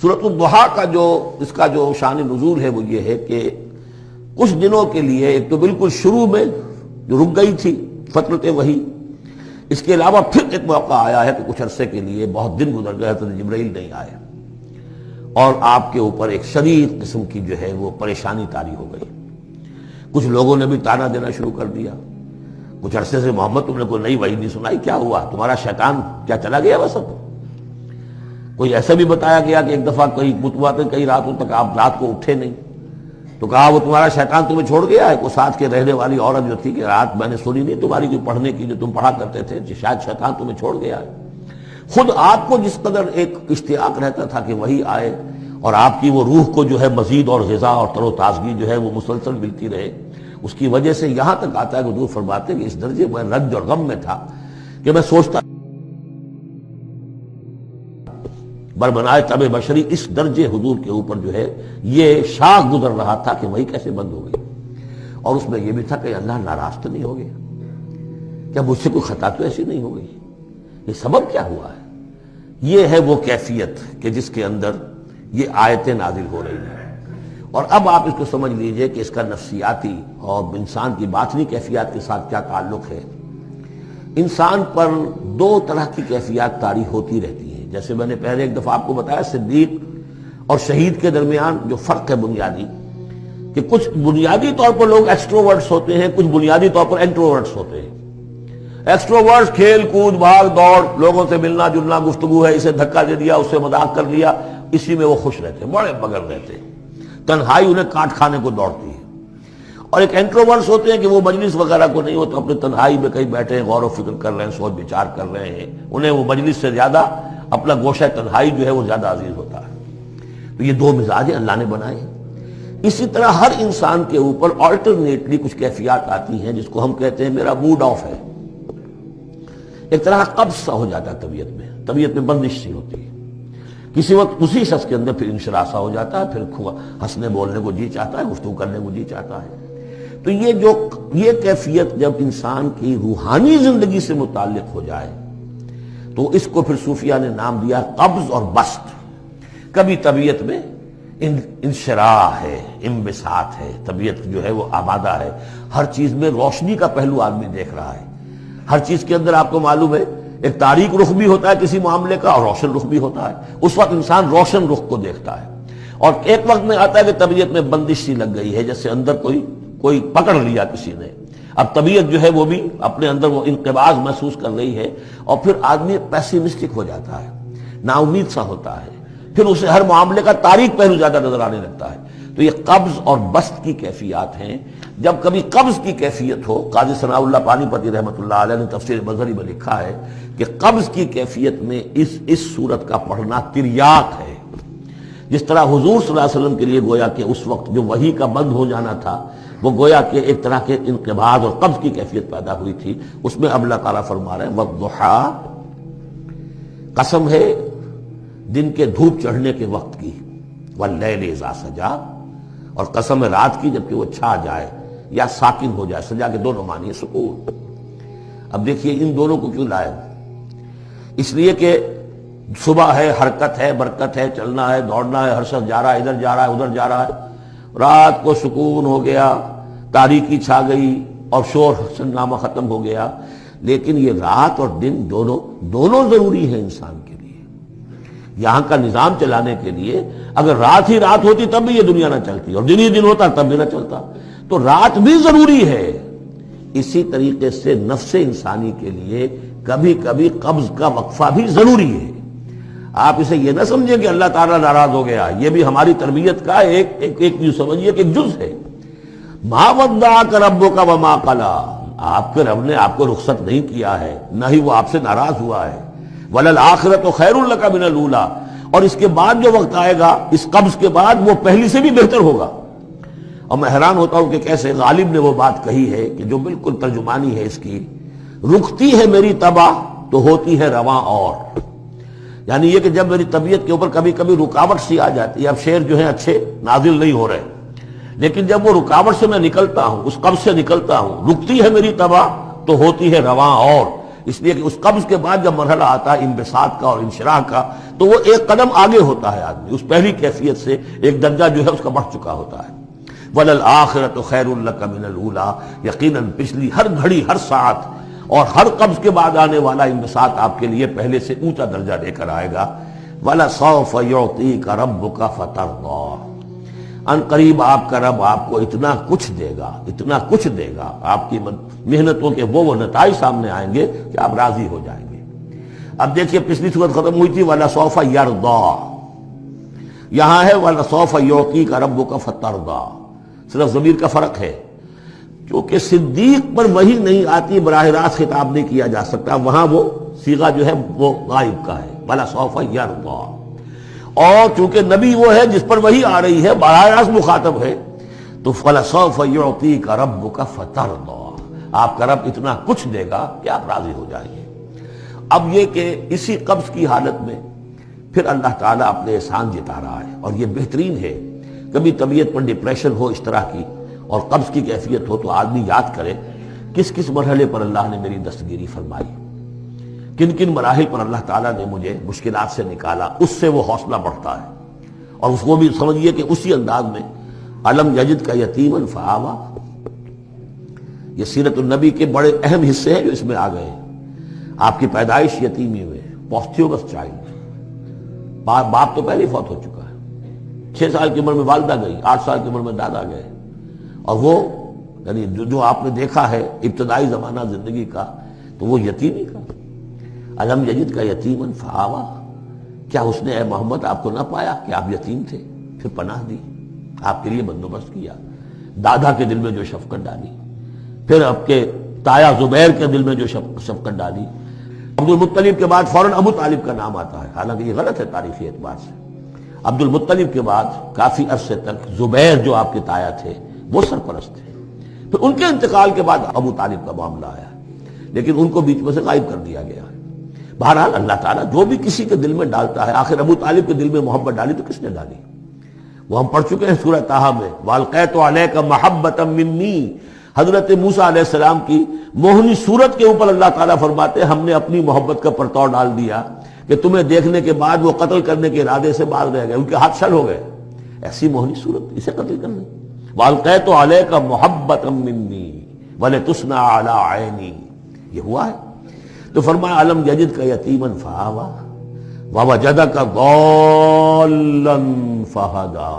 سورۃ الضحیٰ کا جو اس کا جو شان نزول ہے وہ یہ ہے کہ کچھ دنوں کے لیے، ایک تو بالکل شروع میں جو رک گئی تھی فترت وحی، اس کے علاوہ پھر ایک موقع آیا ہے کہ کچھ عرصے کے لیے بہت دن گزر گئے حضرت جبرائیل نہیں آئے اور آپ کے اوپر ایک شدید قسم کی جو ہے وہ پریشانی طاری ہو گئی۔ کچھ لوگوں نے بھی طعنہ دینا شروع کر دیا، کچھ عرصے سے محمد تم نے کوئی نئی وحی نہیں سنائی، کیا ہوا تمہارا شیطان کیا چلا گیا وسط؟ کوئی ایسا بھی بتایا گیا کہ ایک دفعہ کئی متواتر کئی راتوں تک آپ رات کو اٹھے نہیں، تو کہا وہ تمہارا شیطان تمہیں چھوڑ گیا ہے۔ وہ ساتھ کے رہنے والی عورت جو تھی کہ رات میں نے سنی نہیں تمہاری جو پڑھنے کی جو تم پڑھا کرتے تھے، شاید شیطان تمہیں چھوڑ گیا ہے۔ خود آپ کو جس قدر ایک اشتیاق رہتا تھا کہ وہی آئے اور آپ کی وہ روح کو جو ہے مزید اور غذا اور تر و تازگی جو ہے وہ مسلسل ملتی رہے، اس کی وجہ سے یہاں تک آتا ہے کہ حضور فرماتے ہیں کہ اس درجے میں رنج اور غم میں تھا کہ میں سوچتا بربنائے طب بشری، اس درجے حضور کے اوپر جو ہے یہ شاخ گزر رہا تھا کہ وہی کیسے بند ہو گئی۔ اور اس میں یہ بھی تھا کہ اللہ ناراض تو نہیں ہو گیا، کیا مجھ سے کوئی خطا تو ایسی نہیں ہو گئی، یہ سبب کیا ہوا ہے؟ یہ ہے وہ کیفیت کہ جس کے اندر یہ آیتیں نازل ہو رہی ہیں۔ اور اب آپ اس کو سمجھ لیجئے کہ اس کا نفسیاتی اور انسان کی باطنی کیفیات کے ساتھ کیا تعلق ہے۔ انسان پر دو طرح کی کیفیات طاری ہوتی رہتی ہیں، جیسے میں نے پہلے ایک دفعہ آپ کو بتایا صدیق اور شہید کے درمیان جو فرق ہے بنیادی، کہ کچھ بنیادی طور پر لوگ ایکسٹروورٹس ہوتے ہیں، کچھ بنیادی طور پر انٹروورٹس ہوتے ہیں۔ ایکسٹروورٹس کھیل کود بھاگ دوڑ، لوگوں سے ملنا جلنا، گفتگو ہے، اسے دھکا دے دیا اس سے مذاق کر لیا، اسی میں وہ خوش رہتے ہیں، بڑے مگن رہتے ہیں، تنہائی انہیں کاٹ کھانے کو دوڑتی ہے۔ اور ایک انٹروورٹس ہوتے ہیں کہ وہ مجلس وغیرہ کو نہیں ہوتا، اپنے تنہائی میں کہیں بیٹھے ہیں، غور و فکر کر رہے ہیں، سوچ بچار کر رہے ہیں، انہیں وہ مجلس سے زیادہ اپنا گوشہ تنہائی جو ہے وہ زیادہ عزیز ہوتا ہے۔ تو یہ دو مزاج اللہ نے بنائے ہیں۔ اسی طرح ہر انسان کے اوپر آلٹرنیٹلی کچھ کیفیات آتی ہیں جس کو ہم کہتے ہیں میرا موڈ آف ہے، ایک طرح کا قبض سا ہو جاتا ہے طبیعت میں بندش سی ہوتی ہے، کسی وقت اسی شخص کے اندر پھر انشراح سا ہو جاتا ہے، پھر ہنسنے بولنے کو جی چاہتا ہے، گفتگو کرنے کو جی چاہتا ہے۔ تو یہ کیفیت جب انسان کی روحانی زندگی سے متعلق ہو جائے تو اس کو پھر صوفیہ نے نام دیا قبض اور بسط۔ کبھی طبیعت میں انشراح ہے، انبساط ہے، طبیعت جو ہے وہ آبادہ ہے، ہر چیز میں روشنی کا پہلو آدمی دیکھ رہا ہے، ہر چیز کے اندر آپ کو معلوم ہے ایک تاریک رخ بھی ہوتا ہے کسی معاملے کا اور روشن رخ بھی ہوتا ہے، اس وقت انسان روشن رخ کو دیکھتا ہے۔ اور ایک وقت میں آتا ہے کہ طبیعت میں بندش سی لگ گئی ہے، جیسے اندر کوئی پکڑ لیا کسی نے، اب طبیعت جو ہے وہ بھی اپنے اندر وہ انقباض محسوس کر رہی ہے، اور پھر آدمی پیسیمسٹک ہو جاتا ہے، نا امید سا ہوتا ہے، پھر اسے ہر معاملے کا تاریک پہلو زیادہ نظر آنے لگتا ہے۔ تو یہ قبض اور بسط کی کیفیات ہیں۔ جب کبھی قبض کی کیفیت ہو، قاضی ثناء اللہ پانی پتی رحمۃ اللہ علیہ نے تفسیر مظہری میں لکھا ہے کہ قبض کی کیفیت میں اس صورت کا پڑھنا تریاق ہے، جس طرح حضور صلی اللہ علیہ وسلم کے لیے گویا کہ اس وقت جو وحی کا بند ہو جانا تھا وہ گویا کہ ایک طرح کے انقباض اور قبض کی کیفیت پیدا ہوئی تھی، اس میں اب اللہ تعالیٰ فرما رہے ہیں والضحیٰ، قسم ہے دن کے دھوپ چڑھنے کے وقت کی، واللیل اذا سجا، اور قسم ہے رات کی جبکہ وہ چھا جائے یا ساکن ہو جائے، سجا کے دونوں معنی ہے سکون۔ اب دیکھیے ان دونوں کو کیوں لائے؟ اس لیے کہ صبح ہے، حرکت ہے، برکت ہے، چلنا ہے، دوڑنا ہے، ہر شخص جا رہا ہے، ادھر جا رہا ہے، ادھر جا رہا ہے، رات کو سکون ہو گیا، تاریکی چھا گئی اور شور سنگامہ ختم ہو گیا۔ لیکن یہ رات اور دن دونوں ضروری ہیں انسان کے لیے، یہاں کا نظام چلانے کے لیے۔ اگر رات ہی رات ہوتی تب بھی یہ دنیا نہ چلتی، اور دن ہی دن ہوتا تب بھی نہ چلتا، تو رات بھی ضروری ہے۔ اسی طریقے سے نفس انسانی کے لیے کبھی کبھی قبض کا وقفہ بھی ضروری ہے۔ آپ اسے یہ نہ سمجھیں کہ اللہ تعالیٰ ناراض ہو گیا، یہ بھی ہماری تربیت کا ایک یوں سمجھیے کہ ایک جز ہے۔ ما ودعک ربک وما قلی، آپ کے رب نے آپ کو رخصت نہیں کیا ہے، نہ ہی وہ آپ سے ناراض ہوا ہے۔ وللآخرۃ خیر لک من الاولی، اور اس کے بعد جو وقت آئے گا اس قبض کے بعد وہ پہلی سے بھی بہتر ہوگا۔ اور میں حیران ہوتا ہوں کہ کیسے غالب نے وہ بات کہی ہے کہ جو بالکل ترجمانی ہے اس کی، رکتی ہے میری طبع تو ہوتی ہے رواں اور، یعنی یہ کہ جب میری طبیعت کے اوپر کبھی کبھی رکاوٹ سی آ جاتی ہے، اب شعر جو ہیں اچھے نازل نہیں ہو رہے، لیکن جب وہ رکاوٹ سے میں نکلتا ہوں، اس قبض سے نکلتا ہوں، رکتی ہے میری طبع تو ہوتی ہے رواں اور، اس لیے کہ اس قبض کے بعد جب مرحلہ آتا ہے انبساط کا اور انشراح کا تو وہ ایک قدم آگے ہوتا ہے آدمی، اس پہلی کیفیت سے ایک درجہ جو ہے اس کا بڑھ چکا ہوتا ہے۔ وَلَلْآخِرَةُ خَيْرٌ لَكَ مِنَ الْأُولَىٰ، یقیناً پچھلی ہر گھڑی، ہر ساعت اور ہر قبض کے بعد آنے والا انبساط آپ کے لیے پہلے سے اونچا درجہ لے کر آئے گا۔ وَلَسَوْفَ يُعْطِيكَ رَبُّكَ فَتَرْضَىٰ، ان قریب آپ کا رب آپ کو اتنا کچھ دے گا، اتنا کچھ دے گا، آپ کی محنتوں کے وہ نتائج سامنے آئیں گے کہ آپ راضی ہو جائیں گے۔ اب دیکھیے پچھلی صورت ختم ہوئی تھی وَلَسَوْفَ يَرْضَىٰ، یہاں ہے وَلَسَوْفَ يُعْطِيكَ رَبُّكَ فَتَرْضَىٰ، صرف ضمیر کا فرق ہے، کیونکہ صدیق پر وحی نہیں آتی، براہ راست خطاب نہیں کیا جا سکتا، وہاں وہ صیغہ جو ہے وہ غائب کا ہے، وَلَسَوْفَ يَرْضَىٰ، اور چونکہ نبی وہ ہے جس پر وحی آ رہی ہے، براہ راست مخاطب ہے، تو فَلَسَوْفَ يُعْطِيكَ رَبُّكَ فَتَرْضَىٰ، آپ کا رب اتنا کچھ دے گا کہ آپ راضی ہو جائیں گے۔ اب یہ کہ اسی قبض کی حالت میں پھر اللہ تعالیٰ اپنے احسان جتا رہا ہے، اور یہ بہترین ہے۔ کبھی طبیعت پر ڈپریشن ہو اس طرح کی اور قبض کی کیفیت ہو تو آدمی یاد کرے کس کس مرحلے پر اللہ نے میری دستگیری فرمائی، کن کن مراحل پر اللہ تعالیٰ نے مجھے مشکلات سے نکالا، اس سے وہ حوصلہ بڑھتا ہے۔ اور اس کو بھی سمجھیے کہ اسی انداز میں علم یجد کا یتیمن فآوا، یہ سیرت النبی کے بڑے اہم حصے ہیں جو اس میں آ گئے ہیں۔ آپ کی پیدائش یتیمی میں، پوسٹیوگس چائلڈ، باپ تو پہلے ہی فوت ہو چکا ہے، 6 سال کی عمر میں والدہ گئی، 8 سال کی عمر میں دادا گئے، اور وہ یعنی جو آپ نے دیکھا ہے ابتدائی زمانہ زندگی کا تو وہ یتیمی کا۔ علم یجد کا یتیمن فآوا، کیا اس نے اے محمد آپ کو نہ پایا کہ آپ یتیم تھے، پھر پناہ دی، آپ کے لیے بندوبست کیا، دادا کے دل میں جو شفقت ڈالی، پھر آپ کے تایا زبیر کے دل میں جو شفقت ڈالی۔ عبد المطلب کے بعد فوراً ابو طالب کا نام آتا ہے، حالانکہ یہ غلط ہے تاریخی اعتبار سے۔ عبد المطلب کے بعد کافی عرصے تک زبیر جو آپ کے تایا تھے وہ سرپرست تھے، پھر ان کے انتقال کے بعد ابو طالب کا معاملہ آیا، لیکن ان کو بیچ میں سے غائب کر دیا گیا ہے۔ بہرحال اللہ تعالیٰ جو بھی کسی کے دل میں ڈالتا ہے، آخر ابو طالب کے دل میں محبت ڈالی تو کس نے ڈالی؟ وہ ہم پڑھ چکے ہیں سورہ طٰہٰ میں، وَأَلْقَيْتُ عَلَيْكَ مَحَبَّةً مِّنِّي، حضرت موسیٰ علیہ السلام کی موہنی صورت کے اوپر اللہ تعالیٰ فرماتے ہیں ہم نے اپنی محبت کا پرتو ڈال دیا کہ تمہیں دیکھنے کے بعد وہ قتل کرنے کے ارادے سے باز رہ گئے، ان کے ہاتھ شل ہو گئے، ایسی موہنی صورت، اسے قتل کرنا۔ وَأَلْقَيْتُ عَلَيْكَ مَحَبَّةً مِّنِّي وَلِتُصْنَعَ عَلَىٰ عَيْنِي، یہ ہوا ہے۔ تو فرمایا علم یجد کا یتیمن فآوا ووجدک ضالا فہدا،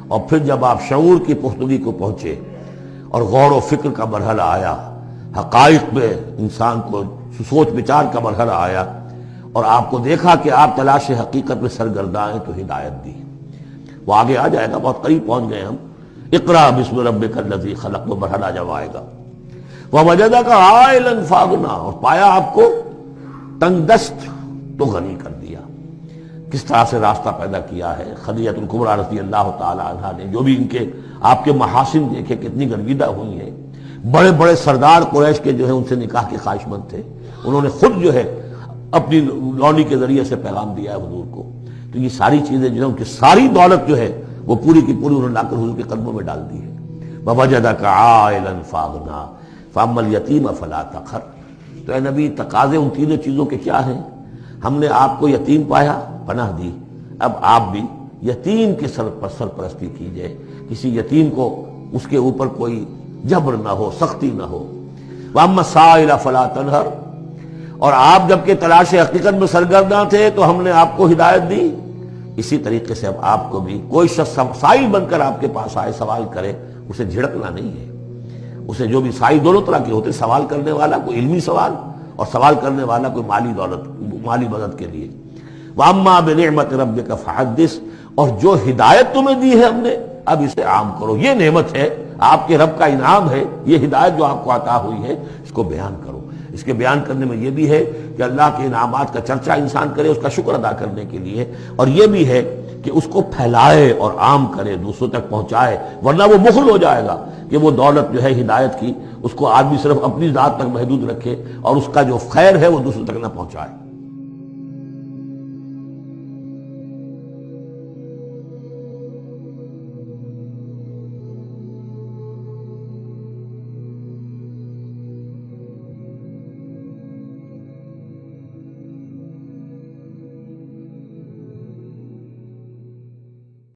اور پھر جب آپ شعور کی پختگی کو پہنچے اور غور و فکر کا مرحلہ آیا، حقائق میں انسان کو سوچ بچار کا مرحلہ آیا، اور آپ کو دیکھا کہ آپ تلاش حقیقت میں سرگرداں ہیں، تو ہدایت دی۔ وہ آگے آ جائے گا، بہت قریب پہنچ گئے ہم، اقرا بسم ربک الذی خلق، وہ مرحلہ جب آئے گا۔ وَوَجَدَكَ عَائِلًا فَأَغْنَىٰ، اور پایا آپ کو تنگ دست تو غنی کر دیا۔ کس طرح سے راستہ پیدا کیا ہے خدیجہ الکبریٰ رضی اللہ تعالی عنہا نے، جو بھی ان کے آپ کے محاسن دیکھے کتنی گرویدہ ہوئی ہیں۔ بڑے بڑے سردار قریش کے جو ہے ان سے نکاح کے خواہش مند تھے، انہوں نے خود جو ہے اپنی لونی کے ذریعے سے پیغام دیا ہے حضور کو، تو یہ ساری چیزیں جو ہے ان کی ساری دولت جو ہے وہ پوری کی پوری انہوں نے لا کر حضور کے قدموں میں ڈال دی ہے۔ وَوَجَدَكَ عَائِلًا فَأَغْنَىٰ فَأَمَّا الْيَتِيمَ فَلَا تَقْهَرْ، تو اے نبی تقاضے ان تینوں چیزوں کے کیا ہیں؟ ہم نے آپ کو یتیم پایا، پناہ دی، اب آپ بھی یتیم کے سرپرستی کیجئے، کسی یتیم کو اس کے اوپر کوئی جبر نہ ہو، سختی نہ ہو۔ وَأَمَّا السَّائِلَ فَلَا تَنْهَرْ، اور آپ جبکہ تلاش حقیقت میں سرگرداں تھے تو ہم نے آپ کو ہدایت دی، اسی طریقے سے اب آپ کو بھی کوئی شخص سائل بن کر آپ کے پاس آئے، سوال کرے، اسے جھڑکنا نہیں ہے۔ اسے جو بھی سائل دونوں طرح کے ہوتے، سوال کرنے والا کوئی علمی سوال اور سوال کرنے والا کوئی مالی دولت، مالی مدد کے لیے۔ وَأَمَّا بِنِعْمَةِ رَبِّكَ فَحَدِّثْ، اور جو ہدایت تمہیں دی ہے ہم نے اب اسے عام کرو، یہ نعمت ہے، آپ کے رب کا انعام ہے، یہ ہدایت جو آپ کو عطا ہوئی ہے اس کو بیان کرو۔ اس کے بیان کرنے میں یہ بھی ہے کہ اللہ کے انعامات کا چرچا انسان کرے اس کا شکر ادا کرنے کے لیے، اور یہ بھی ہے کہ اس کو پھیلائے اور عام کرے، دوسروں تک پہنچائے، ورنہ وہ بخل ہو جائے گا کہ وہ دولت جو ہے ہدایت کی اس کو آدمی صرف اپنی ذات تک محدود رکھے اور اس کا جو خیر ہے وہ دوسروں تک نہ پہنچائے۔